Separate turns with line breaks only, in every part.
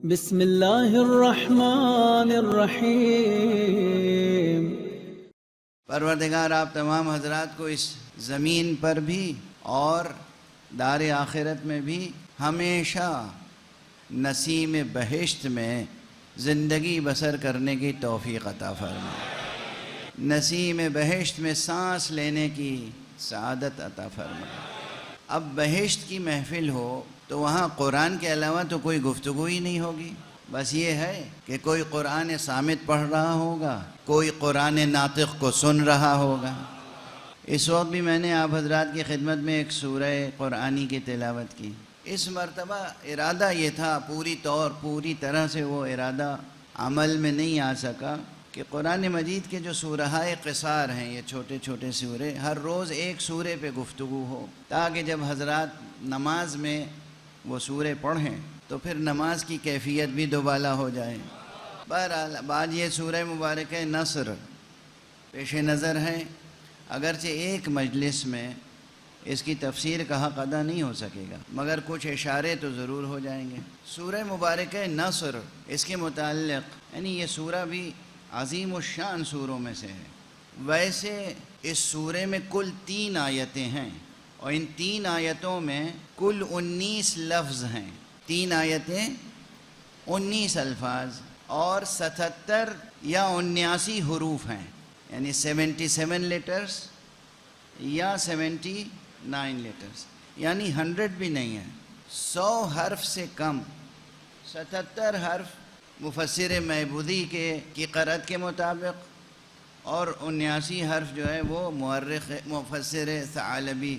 بسم اللہ الرحمن الرحیم۔
پروردگار آپ تمام حضرات کو اس زمین پر بھی اور دار آخرت میں بھی ہمیشہ نسیم بہشت میں زندگی بسر کرنے کی توفیق عطا فرمائے، نسیم بہشت میں سانس لینے کی سعادت عطا فرمائے۔ اب بہشت کی محفل ہو تو وہاں قرآن کے علاوہ تو کوئی گفتگو ہی نہیں ہوگی، بس یہ ہے کہ کوئی قرآن صامت پڑھ رہا ہوگا، کوئی قرآن ناطق کو سن رہا ہوگا۔ اس وقت بھی میں نے آپ حضرات کی خدمت میں ایک سورہ قرآنی کی تلاوت کی۔ اس مرتبہ ارادہ یہ تھا، پوری طرح سے وہ ارادہ عمل میں نہیں آ سکا کہ قرآن مجید کے جو سورہائے قصار ہیں، یہ چھوٹے چھوٹے سورے، ہر روز ایک سورے پہ گفتگو ہو، تاکہ جب حضرات نماز میں وہ سورے پڑھیں تو پھر نماز کی کیفیت بھی دوبالا ہو جائے۔ بہرحال بعد یہ سورہ مبارکہ نصر پیش نظر ہے، اگرچہ ایک مجلس میں اس کی تفسیر کا حق ادا نہیں ہو سکے گا، مگر کچھ اشارے تو ضرور ہو جائیں گے۔ سورہ مبارکہ نصر، اس کے متعلق یعنی یہ سورہ بھی عظیم الشان سوروں میں سے ہے۔ ویسے اس سورے میں کل 3 آیتیں ہیں، اور ان 3 آیتوں میں کل 19 لفظ ہیں۔ 3 آیتیں 19 الفاظ اور 77 یا 79 حروف ہیں، یعنی 77 لیٹرز یا 79 لیٹرز، یعنی 100 بھی نہیں ہے، 100 حرف سے کم۔ 77 حرف مفسر معبودی کی قرأت کے مطابق، اور 79 حرف جو ہے وہ مورخ مفسر ثعلبی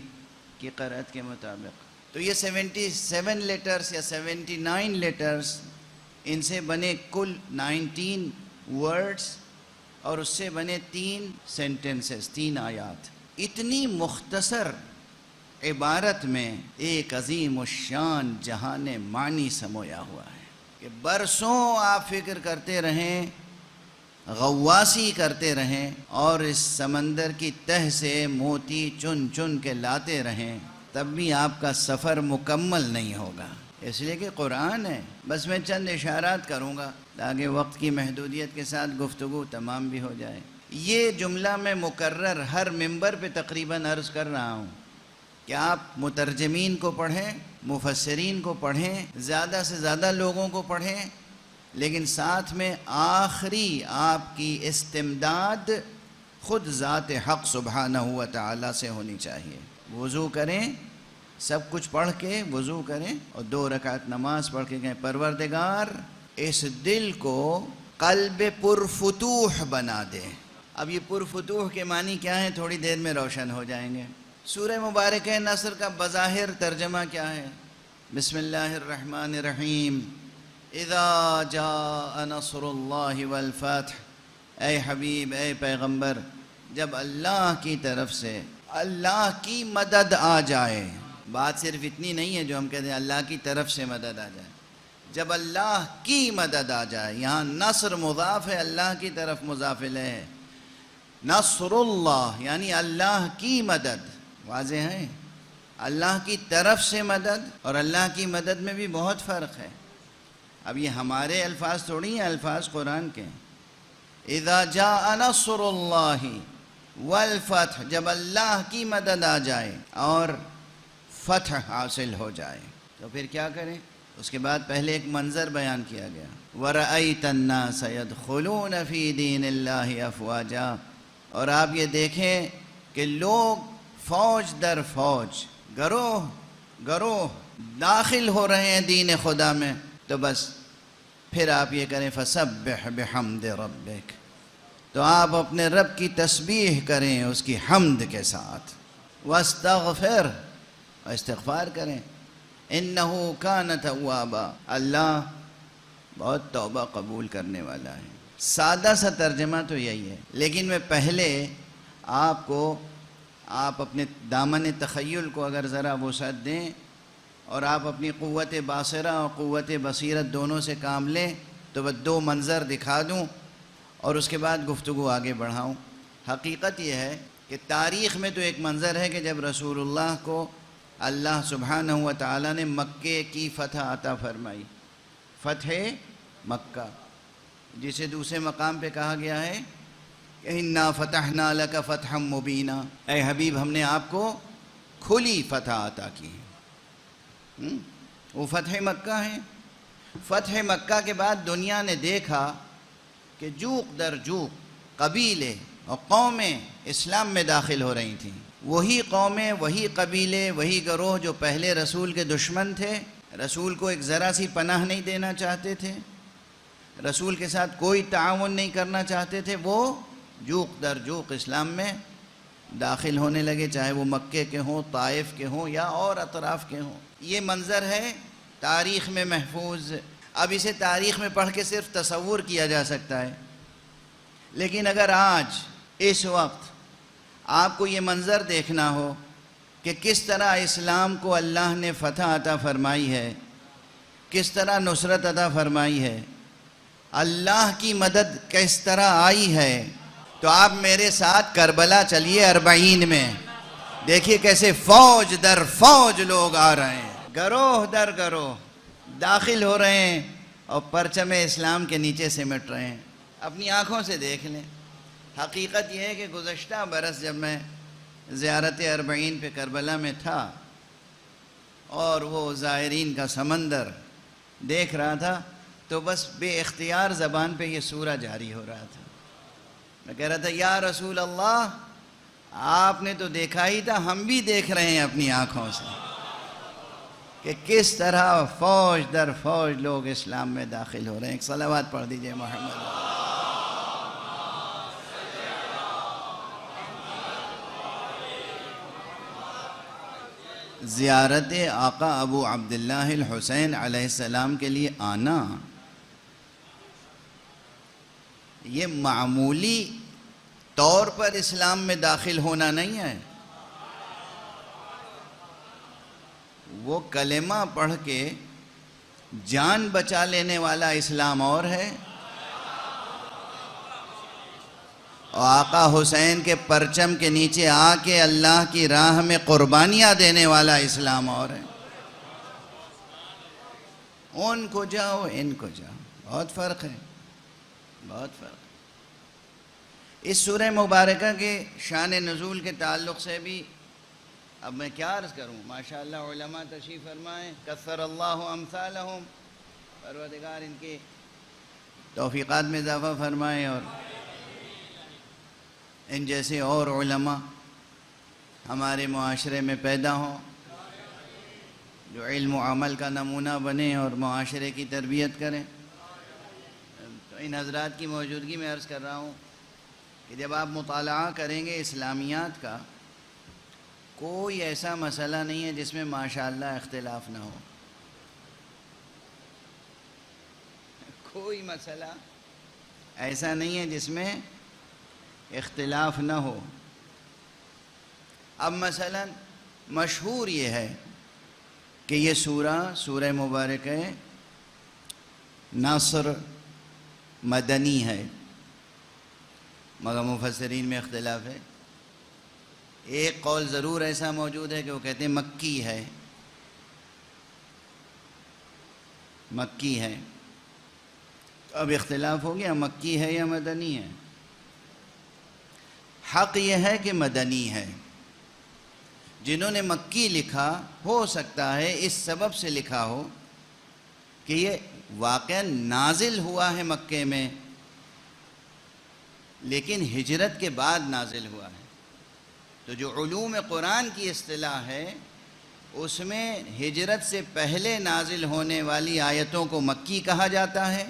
کی قرأت کے مطابق۔ تو یہ 77 لیٹرز یا 79 لیٹرز، ان سے بنے کل 19 ورڈز، اور اس سے بنے 3 سینٹنسز، 3 آیات۔ اتنی مختصر عبارت میں ایک عظیم الشان جہان معنی سمویا ہوا ہے کہ برسوں آپ فکر کرتے رہیں، غواصی کرتے رہیں، اور اس سمندر کی تہ سے موتی چن چن کے لاتے رہیں، تب بھی آپ کا سفر مکمل نہیں ہوگا، اس لیے کہ قرآن ہے۔ بس میں چند اشارات کروں گا تاکہ وقت کی محدودیت کے ساتھ گفتگو تمام بھی ہو جائے۔ یہ جملہ میں مکرر ہر ممبر پہ تقریباً عرض کر رہا ہوں کہ آپ مترجمین کو پڑھیں، مفسرین کو پڑھیں، زیادہ سے زیادہ لوگوں کو پڑھیں، لیکن ساتھ میں آخری آپ کی استمداد خود ذات حق سبحانہ و تعالی سے ہونی چاہیے۔ وضو کریں، سب کچھ پڑھ کے وضو کریں اور 2 رکعت نماز پڑھ کے کہیں پروردگار اس دل کو قلب پرفتوح بنا دے۔ اب یہ پرفتوح کے معنی کیا ہیں تھوڑی دیر میں روشن ہو جائیں گے۔ سورہ مبارکہ نصر کا بظاہر ترجمہ کیا ہے؟ بسم اللہ الرحمن الرحیم، اذا جاء نصر اللہ والفتح۔ اے حبیب، اے پیغمبر، جب اللہ کی طرف سے اللہ کی مدد آ جائے، بات صرف اتنی نہیں ہے جو ہم کہتے ہیں اللہ کی طرف سے مدد آ جائے، جب اللہ کی مدد آ جائے، یہاں نصر مضاف ہے، اللہ کی طرف مضاف الیہ ہے۔ نصر اللہ یعنی اللہ کی مدد، واضح ہے، اللہ کی طرف سے مدد اور اللہ کی مدد میں بھی بہت فرق ہے۔ اب یہ ہمارے الفاظ تھوڑی ہیں، الفاظ قرآن کے ہیں۔ اذا جاء نصر اللہ والفتح، جب اللہ کی مدد آ جائے اور فتح حاصل ہو جائے تو پھر کیا کریں؟ اس کے بعد پہلے ایک منظر بیان کیا گیا، وَرَأَيْتَ النَّاسَ يَدْخُلُونَ فِي دِينِ اللَّهِ أَفْوَاجًا، اور آپ یہ دیکھیں کہ لوگ فوج در فوج، گروہ گروہ داخل ہو رہے ہیں دین خدا میں، تو بس پھر آپ یہ کریں فَسَبِّحْ بِحَمْدِ رَبِّكَ، تو آپ اپنے رب کی تسبیح کریں اس کی حمد کے ساتھ، وَاسْتَغْفِرْ، اور استغفار کریں، اِنَّهُ كَانَ تَوَّابًا، اللہ بہت توبہ قبول کرنے والا ہے۔ سادہ سا ترجمہ تو یہی ہے، لیکن میں پہلے آپ اپنے دامن تخیل کو اگر ذرا وسعت دیں اور آپ اپنی قوت باصرہ اور قوت بصیرت دونوں سے کام لیں تو وہ 2 منظر دکھا دوں اور اس کے بعد گفتگو آگے بڑھاؤں۔ حقیقت یہ ہے کہ تاریخ میں تو ایک منظر ہے کہ جب رسول اللہ کو اللہ سبحانہ و تعالیٰ نے مکے کی فتح عطا فرمائی، فتح مکہ، جسے دوسرے مقام پہ کہا گیا ہے کہ انا فتحنا لک فتحا مبینا، اے حبیب ہم نے آپ کو کھلی فتح عطا کی ہے۔ وہ فتح مکہ ہے۔ فتح مکہ کے بعد دنیا نے دیکھا کہ جوق در جوق قبیلے اور قومیں اسلام میں داخل ہو رہی تھیں۔ وہی قومیں، وہی قبیلے، وہی گروہ جو پہلے رسول کے دشمن تھے، رسول کو ایک ذرا سی پناہ نہیں دینا چاہتے تھے، رسول کے ساتھ کوئی تعاون نہیں کرنا چاہتے تھے، وہ جوق در جوق اسلام میں داخل ہونے لگے، چاہے وہ مکے کے ہوں، طائف کے ہوں یا اور اطراف کے ہوں۔ یہ منظر ہے تاریخ میں محفوظ۔ اب اسے تاریخ میں پڑھ کے صرف تصور کیا جا سکتا ہے، لیکن اگر آج اس وقت آپ کو یہ منظر دیکھنا ہو کہ کس طرح اسلام کو اللہ نے فتح عطا فرمائی ہے، کس طرح نصرت عطا فرمائی ہے، اللہ کی مدد کس طرح آئی ہے، تو آپ میرے ساتھ کربلا چلیے 40 میں، دیکھیے کیسے فوج در فوج لوگ آ رہے ہیں، گروہ در گروہ داخل ہو رہے ہیں اور پرچم اسلام کے نیچے سمٹ رہے ہیں۔ اپنی آنکھوں سے دیکھ لیں۔ حقیقت یہ ہے کہ گزشتہ برس جب میں زیارت 40 پہ کربلا میں تھا اور وہ زائرین کا سمندر دیکھ رہا تھا، تو بس بے اختیار زبان پہ یہ سورہ جاری ہو رہا تھا۔ میں کہہ رہا تھا یا رسول اللہ، آپ نے تو دیکھا ہی تھا، ہم بھی دیکھ رہے ہیں اپنی آنکھوں سے کہ کس طرح فوج در فوج لوگ اسلام میں داخل ہو رہے ہیں۔ ایک صلوات پڑھ دیجئے محمد۔ زیارت آقا ابو عبداللہ الحسین علیہ السلام کے لیے آنا یہ معمولی طور پر اسلام میں داخل ہونا نہیں ہے۔ وہ کلمہ پڑھ کے جان بچا لینے والا اسلام اور ہے، اور آقا حسین کے پرچم کے نیچے آ کے اللہ کی راہ میں قربانیاں دینے والا اسلام اور ہے۔ ان کو جاؤ، ان کو جاؤ، بہت فرق ہے، بہت فرق ہے۔ اس سورہ مبارکہ کے شان نزول کے تعلق سے بھی اب میں کیا عرض کروں، ماشاءاللہ علماء تشریف فرمائیں، کثر اللہ امثالہم، پروردگار ان کے توفیقات میں اضافہ فرمائیں اور ان جیسے اور علماء ہمارے معاشرے میں پیدا ہوں جو علم و عمل کا نمونہ بنیں اور معاشرے کی تربیت کریں۔ تو ان حضرات کی موجودگی میں عرض کر رہا ہوں کہ جب آپ مطالعہ کریں گے اسلامیات کا، کوئی ایسا مسئلہ نہیں ہے جس میں ماشاءاللہ اختلاف نہ ہو، کوئی مسئلہ ایسا نہیں ہے جس میں اختلاف نہ ہو۔ اب مثلا مشہور یہ ہے کہ یہ سورہ مبارکہ نصر مدنی ہے، مگر مفسرین میں اختلاف ہے۔ ایک قول ضرور ایسا موجود ہے کہ وہ کہتے ہیں مکی ہے، مکی ہے۔ تو اب اختلاف ہو گیا مکی ہے یا مدنی ہے۔ حق یہ ہے کہ مدنی ہے۔ جنہوں نے مکی لکھا ہو سکتا ہے اس سبب سے لکھا ہو کہ یہ واقعا نازل ہوا ہے مکے میں، لیکن ہجرت کے بعد نازل ہوا ہے۔ تو جو علوم قرآن کی اصطلاح ہے اس میں ہجرت سے پہلے نازل ہونے والی آیتوں کو مکی کہا جاتا ہے،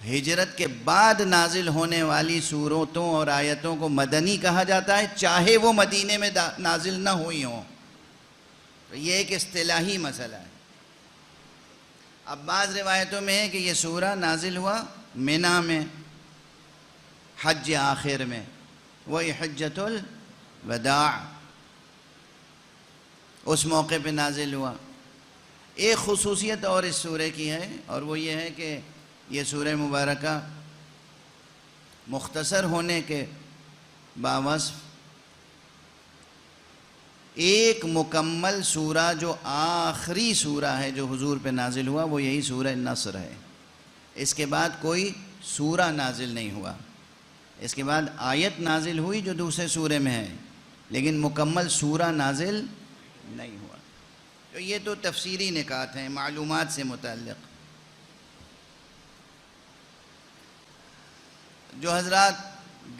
ہجرت کے بعد نازل ہونے والی سورتوں اور آیتوں کو مدنی کہا جاتا ہے، چاہے وہ مدینے میں نازل نہ ہوئی ہوں۔ تو یہ ایک اصطلاحی مسئلہ ہے۔ اب بعض روایتوں میں ہے کہ یہ سورہ نازل ہوا منا میں، حج آخر میں، وہی حجۃ الوداع، اس موقع پہ نازل ہوا۔ ایک خصوصیت اور اس سورہ کی ہے، اور وہ یہ ہے کہ یہ سورہ مبارکہ مختصر ہونے کے باوصف ایک مکمل سورہ جو آخری سورہ ہے جو حضور پہ نازل ہوا وہ یہی سورہ نصر ہے. اس کے بعد کوئی سورہ نازل نہیں ہوا. اس کے بعد آیت نازل ہوئی جو دوسرے سورے میں ہے، لیکن مکمل سورہ نازل نہیں ہوا. تو یہ تو تفسیری نکات ہیں معلومات سے متعلق. جو حضرات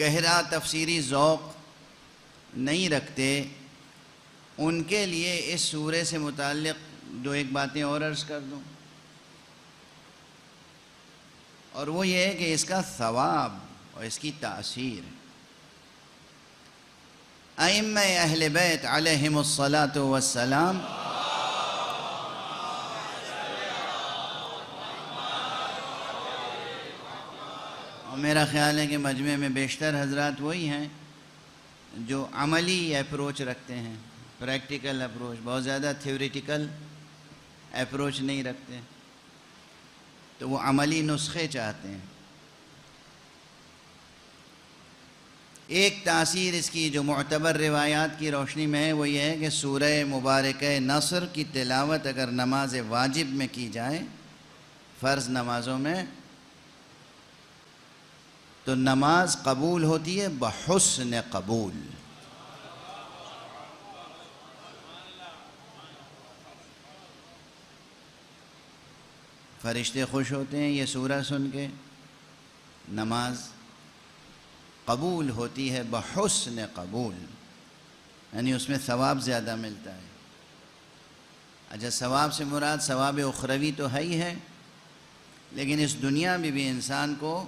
گہرا تفسیری ذوق نہیں رکھتے ان کے لیے اس سورے سے متعلق دو ایک باتیں اور عرض کر دوں، اور وہ یہ ہے کہ اس کا ثواب اور اس کی تاثیر. ائمہ اہل بیت علیہم الصلاۃ والسلام اور میرا خیال ہے کہ مجمع میں بیشتر حضرات وہی ہیں جو عملی اپروچ رکھتے ہیں، پریکٹیکل اپروچ، بہت زیادہ تھیوریٹیکل اپروچ نہیں رکھتے، تو وہ عملی نسخے چاہتے ہیں. ایک تاثیر اس کی جو معتبر روایات کی روشنی میں ہے وہ یہ ہے کہ سورہ مبارکہ نصر کی تلاوت اگر نماز واجب میں کی جائے، فرض نمازوں میں، تو نماز قبول ہوتی ہے بحسن قبول. فرشتے خوش ہوتے ہیں یہ سورہ سن کے، نماز قبول ہوتی ہے بحسن قبول، یعنی اس میں ثواب زیادہ ملتا ہے. اچھا، ثواب سے مراد ثواب اخروی تو ہے ہی ہے، لیکن اس دنیا میں بھی انسان کو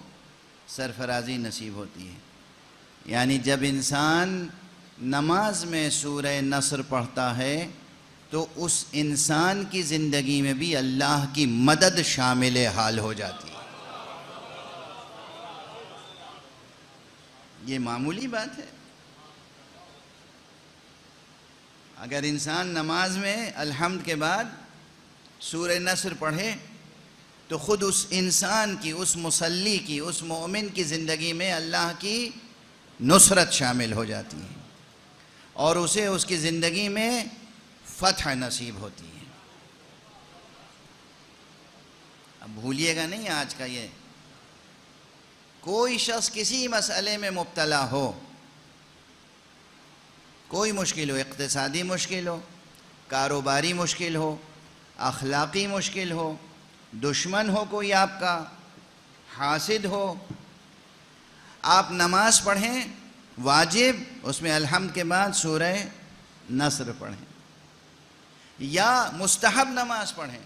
سرفرازی نصیب ہوتی ہے. یعنی جب انسان نماز میں سورہ نصر پڑھتا ہے تو اس انسان کی زندگی میں بھی اللہ کی مدد شامل حال ہو جاتی ہے. یہ معمولی بات ہے. اگر انسان نماز میں الحمد کے بعد سورہ نصر پڑھے تو خود اس انسان کی، اس مصلی کی، اس مومن کی زندگی میں اللہ کی نصرت شامل ہو جاتی ہے اور اسے اس کی زندگی میں فتح نصیب ہوتی ہے. اب بھولیے گا نہیں آج کا یہ، کوئی شخص کسی مسئلے میں مبتلا ہو، کوئی مشکل ہو، اقتصادی مشکل ہو، کاروباری مشکل ہو، اخلاقی مشکل ہو، دشمن ہو کوئی آپ کا، حاسد ہو، آپ نماز پڑھیں واجب، اس میں الحمد کے بعد سورہ نصر پڑھیں، یا مستحب نماز پڑھیں،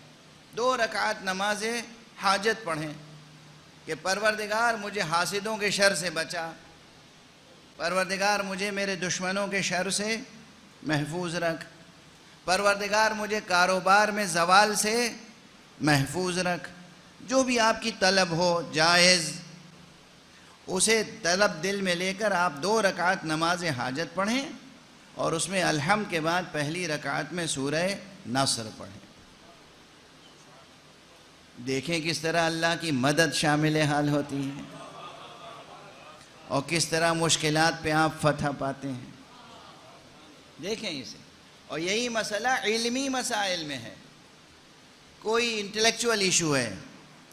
2 رکعت نماز حاجت پڑھیں کہ پروردگار مجھے حاسدوں کے شر سے بچا، پروردگار مجھے میرے دشمنوں کے شر سے محفوظ رکھ، پروردگار مجھے کاروبار میں زوال سے محفوظ رکھ. جو بھی آپ کی طلب ہو جائز، اسے طلب دل میں لے کر آپ 2 رکعت نماز حاجت پڑھیں اور اس میں الحمد کے بعد پہلی رکعت میں سورہ نصر پڑھیں. دیکھیں کس طرح اللہ کی مدد شامل حال ہوتی ہے اور کس طرح مشکلات پہ آپ فتح پاتے ہیں. دیکھیں اسے. اور یہی مسئلہ علمی مسائل میں ہے. کوئی انٹلیکچول ایشو ہے،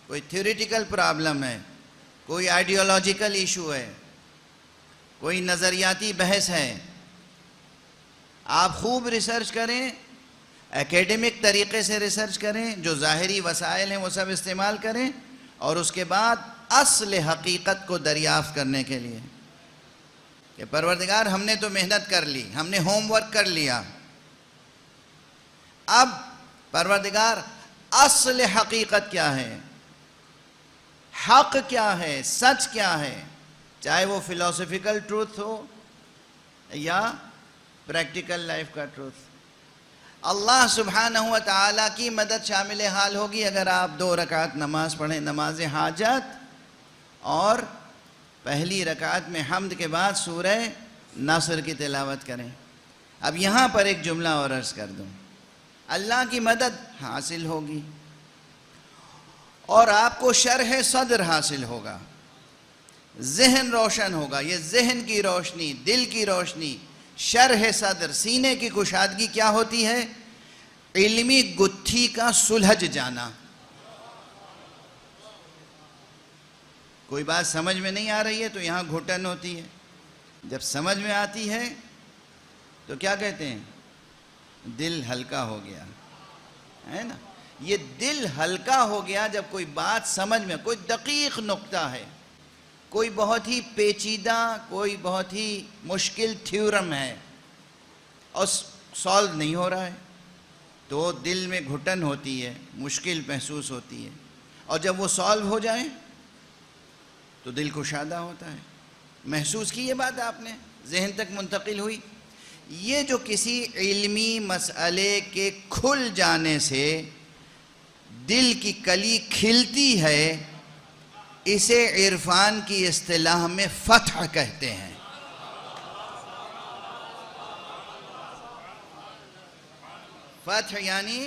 کوئی تھیوریٹیکل پرابلم ہے، کوئی آئیڈیالوجیکل ایشو ہے، کوئی نظریاتی بحث ہے، آپ خوب ریسرچ کریں، ایکیڈمک طریقے سے ریسرچ کریں، جو ظاہری وسائل ہیں وہ سب استعمال کریں، اور اس کے بعد اصل حقیقت کو دریافت کرنے کے لیے کہ پروردگار ہم نے تو محنت کر لی، ہم نے ہوم ورک کر لیا، اب پروردگار اصل حقیقت کیا ہے، حق کیا ہے، سچ کیا ہے، چاہے وہ فلسفیکل ٹروتھ ہو یا پریکٹیکل لائف کا ٹروتھ. اللہ سبحانہ و تعالیٰ کی مدد شامل حال ہوگی اگر آپ 2 رکعت نماز پڑھیں، نماز حاجت، اور پہلی رکعت میں حمد کے بعد سورہ نصر کی تلاوت کریں. اب یہاں پر ایک جملہ اور عرض کر دوں، اللہ کی مدد حاصل ہوگی اور آپ کو شرح صدر حاصل ہوگا، ذہن روشن ہوگا. یہ ذہن کی روشنی، دل کی روشنی، شرح صدر، سینے کی کشادگی کیا ہوتی ہے؟ علمی گتھی کا سلجھ جانا. کوئی بات سمجھ میں نہیں آ رہی ہے تو یہاں گھٹن ہوتی ہے، جب سمجھ میں آتی ہے تو کیا کہتے ہیں؟ دل ہلکا ہو گیا، ہے نا؟ یہ دل ہلکا ہو گیا جب کوئی بات سمجھ میں، کوئی دقیق نقطہ ہے، کوئی بہت ہی پیچیدہ، کوئی بہت ہی مشکل تھیورم ہے اور سالو نہیں ہو رہا ہے، تو دل میں گھٹن ہوتی ہے، مشکل محسوس ہوتی ہے. اور جب وہ سالو ہو جائے تو دل کشادہ ہوتا ہے. محسوس کی یہ بات آپ نے؟ ذہن تک منتقل ہوئی؟ یہ جو کسی علمی مسئلے کے کھل جانے سے دل کی کلی کھلتی ہے، اسے عرفان کی اصطلاح میں فتح کہتے ہیں. فتح یعنی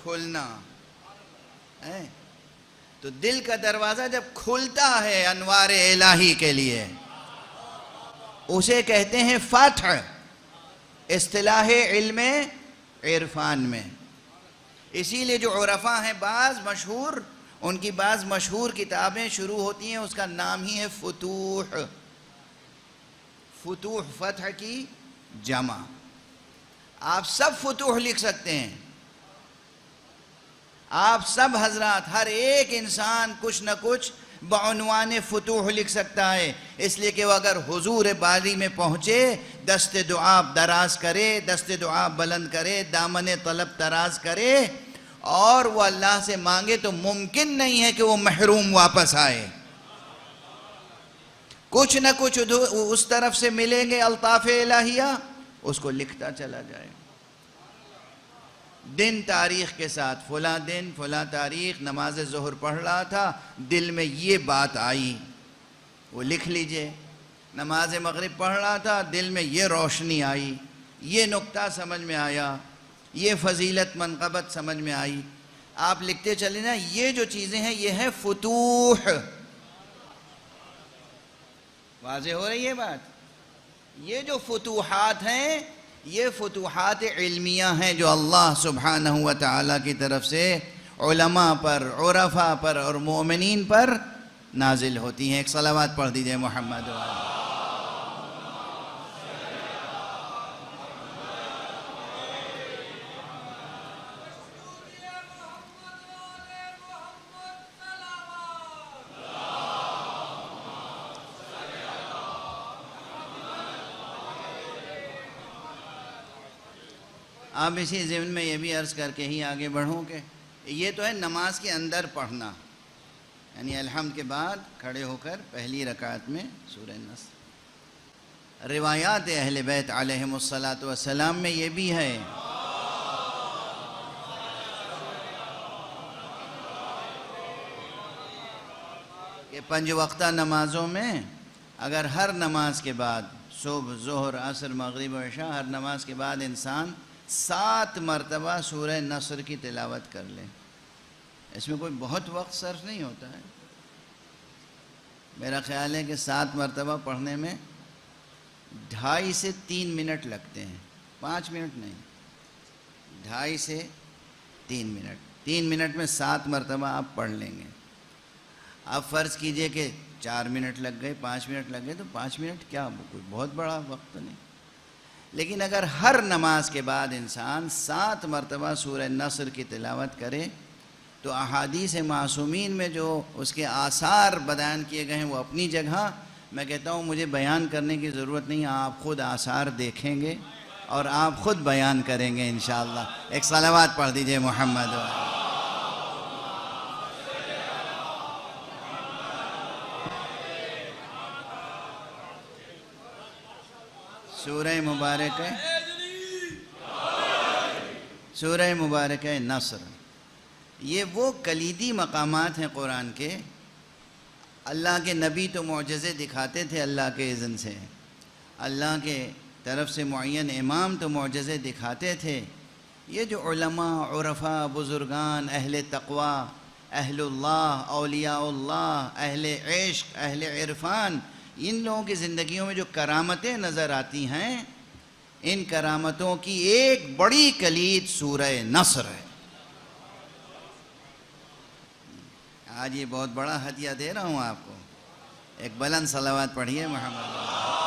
کھلنا. تو دل کا دروازہ جب کھلتا ہے انوار الہی کے لیے، اسے کہتے ہیں فتح، اصطلاح علم عرفان میں. اسی لیے جو عرفاء ہیں بعض مشہور، ان کی بعض مشہور کتابیں شروع ہوتی ہیں، اس کا نام ہی ہے فتوح. فتوح فتح کی جمع. آپ سب فتوح لکھ سکتے ہیں، آپ سب حضرات، ہر ایک انسان کچھ نہ کچھ بعنوان فتوح لکھ سکتا ہے. اس لیے کہ وہ اگر حضور باری میں پہنچے، دست دعا دراز کرے، دست دعا بلند کرے، دامن طلب دراز کرے اور وہ اللہ سے مانگے، تو ممکن نہیں ہے کہ وہ محروم واپس آئے. کچھ نہ کچھ اس طرف سے ملیں گے الطاف الہیہ، اس کو لکھتا چلا جائے دن تاریخ کے ساتھ. فلاں دن فلاں تاریخ نماز ظہر پڑھ رہا تھا، دل میں یہ بات آئی، وہ لکھ لیجئے. نماز مغرب پڑھ رہا تھا، دل میں یہ روشنی آئی، یہ نقطہ سمجھ میں آیا، یہ فضیلت منقبت سمجھ میں آئی. آپ لکھتے چلے نا. یہ جو چیزیں ہیں یہ ہے فتوح. واضح ہو رہی ہے بات؟ یہ جو فتوحات ہیں یہ فتوحات علمیہ ہیں جو اللہ سبحانہ و تعالیٰ کی طرف سے علماء پر، عرفاء پر اور مومنین پر نازل ہوتی ہیں. ایک صلوات پڑھ دیجئے محمد وعلیہ. آپ اسی ضمن میں یہ بھی عرض کر کے ہی آگے بڑھوں کہ یہ تو ہے نماز کے اندر پڑھنا، یعنی الحمد کے بعد کھڑے ہو کر پہلی رکعت میں سورہ نصر. روایات اہل بیت علیہم الصلاۃ والسلام میں یہ بھی ہے کہ 5 وقتہ نمازوں میں اگر ہر نماز کے بعد، صبح، ظہر، عصر، مغرب و عشاء، ہر نماز کے بعد انسان 7 مرتبہ سورہ نصر کی تلاوت کر لے، اس میں کوئی بہت وقت صرف نہیں ہوتا ہے. میرا خیال ہے کہ 7 مرتبہ پڑھنے میں 2.5 سے 3 منٹ لگتے ہیں، 5 منٹ نہیں، 2.5 سے 3 منٹ. 3 منٹ میں 7 مرتبہ آپ پڑھ لیں گے. آپ فرض کیجئے کہ 4 منٹ لگ گئے، 5 منٹ لگ گئے، تو 5 منٹ کیا کوئی بہت بڑا وقت نہیں. لیکن اگر ہر نماز کے بعد انسان 7 مرتبہ سورہ نصر کی تلاوت کرے تو احادیث معصومین میں جو اس کے آثار بیان کیے گئے ہیں وہ اپنی جگہ. میں کہتا ہوں مجھے بیان کرنے کی ضرورت نہیں، آپ خود آثار دیکھیں گے اور آپ خود بیان کریں گے انشاءاللہ. ایک صلوات پڑھ دیجئے محمد. سورہ مبارک ہے، سورہ مبارک ہے نصر. یہ وہ کلیدی مقامات ہیں قرآن کے. اللہ کے نبی تو معجزے دکھاتے تھے اللہ کے اذن سے، اللہ کے طرف سے معین امام تو معجزے دکھاتے تھے. یہ جو علماء، عرفاء، بزرگان، اہل تقوی، اہل اللہ، اولیاء اللہ، اہل عشق، اہل عرفان، ان لوگوں کی زندگیوں میں جو کرامتیں نظر آتی ہیں ان کرامتوں کی ایک بڑی کلید سورہ نصر ہے. آج یہ بہت بڑا ہدیہ دے رہا ہوں آپ کو. ایک بلند صلوات پڑھیے محمد.